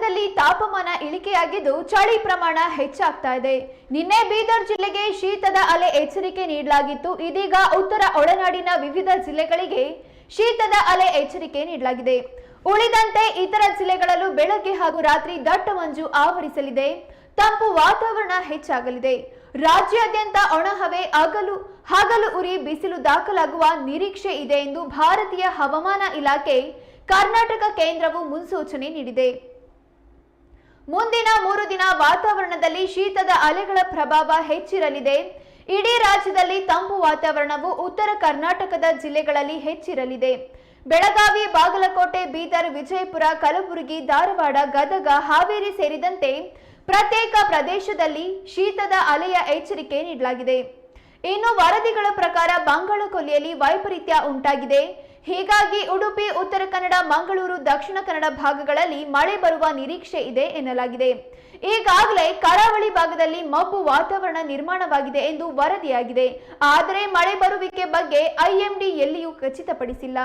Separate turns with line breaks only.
ರಾಜ್ಯದಲ್ಲಿ ತಾಪಮಾನ ಇಳಿಕೆಯಾಗಿದ್ದು ಚಳಿ ಪ್ರಮಾಣ ಹೆಚ್ಚಾಗ್ತಾ ಇದೆ. ನಿನ್ನೆ ಬೀದರ್ ಜಿಲ್ಲೆಗೆ ಶೀತದ ಅಲೆ ಎಚ್ಚರಿಕೆ ನೀಡಲಾಗಿತ್ತು. ಇದೀಗ ಉತ್ತರ ಒಳನಾಡಿನ ವಿವಿಧ ಜಿಲ್ಲೆಗಳಿಗೆ ಶೀತದ ಅಲೆ ಎಚ್ಚರಿಕೆ ನೀಡಲಾಗಿದೆ. ಉಳಿದಂತೆ ಇತರ ಜಿಲ್ಲೆಗಳಲ್ಲೂ ಬೆಳಗ್ಗೆ ಹಾಗೂ ರಾತ್ರಿ ದಟ್ಟ ಮಂಜು ಆವರಿಸಲಿದೆ. ತಂಪು ವಾತಾವರಣ ಹೆಚ್ಚಾಗಲಿದೆ. ರಾಜ್ಯಾದ್ಯಂತ ಒಣಹವೆ ಹಗಲು ಉರಿ ಬಿಸಿಲು ದಾಖಲಾಗುವ ನಿರೀಕ್ಷೆ ಇದೆ ಎಂದು ಭಾರತೀಯ ಹವಾಮಾನ ಇಲಾಖೆ ಕರ್ನಾಟಕ ಕೇಂದ್ರವು ಮುನ್ಸೂಚನೆ ನೀಡಿದೆ. ಮುಂದಿನ 3 ದಿನ ವಾತಾವರಣದಲ್ಲಿ ಶೀತದ ಅಲೆಗಳ ಪ್ರಭಾವ ಹೆಚ್ಚಿರಲಿದೆ. ಇಡೀ ರಾಜ್ಯದಲ್ಲಿ ತಂಪು ವಾತಾವರಣವು ಉತ್ತರ ಕರ್ನಾಟಕದ ಜಿಲ್ಲೆಗಳಲ್ಲಿ ಹೆಚ್ಚಿರಲಿದೆ. ಬೆಳಗಾವಿ, ಬಾಗಲಕೋಟೆ, ಬೀದರ್, ವಿಜಯಪುರ, ಕಲಬುರಗಿ, ಧಾರವಾಡ, ಗದಗ, ಹಾವೇರಿ ಸೇರಿದಂತೆ ಪ್ರತ್ಯೇಕ ಪ್ರದೇಶದಲ್ಲಿ ಶೀತದ ಅಲೆಯ ಎಚ್ಚರಿಕೆ ನೀಡಲಾಗಿದೆ. ಇನ್ನು ವರದಿಗಳ ಪ್ರಕಾರ ಬಂಗಾಳಕೊಲ್ಲಿಯಲ್ಲಿ ವೈಪರೀತ್ಯ ಉಂಟಾಗಿದೆ. ಹೀಗಾಗಿ ಉಡುಪಿ, ಉತ್ತರ ಕನ್ನಡ, ಮಂಗಳೂರು, ದಕ್ಷಿಣ ಕನ್ನಡ ಭಾಗಗಳಲ್ಲಿ ಮಳೆ ಬರುವ ನಿರೀಕ್ಷೆ ಇದೆ ಎನ್ನಲಾಗಿದೆ. ಈಗಾಗಲೇ ಕರಾವಳಿ ಭಾಗದಲ್ಲಿ ಮಬ್ಬು ವಾತಾವರಣ ನಿರ್ಮಾಣವಾಗಿದೆ ಎಂದು ವರದಿಯಾಗಿದೆ. ಆದರೆ ಮಳೆ ಬರುವಿಕೆ ಬಗ್ಗೆ IMD ಎಲ್ಲಿಯೂ ಖಚಿತಪಡಿಸಿಲ್ಲ.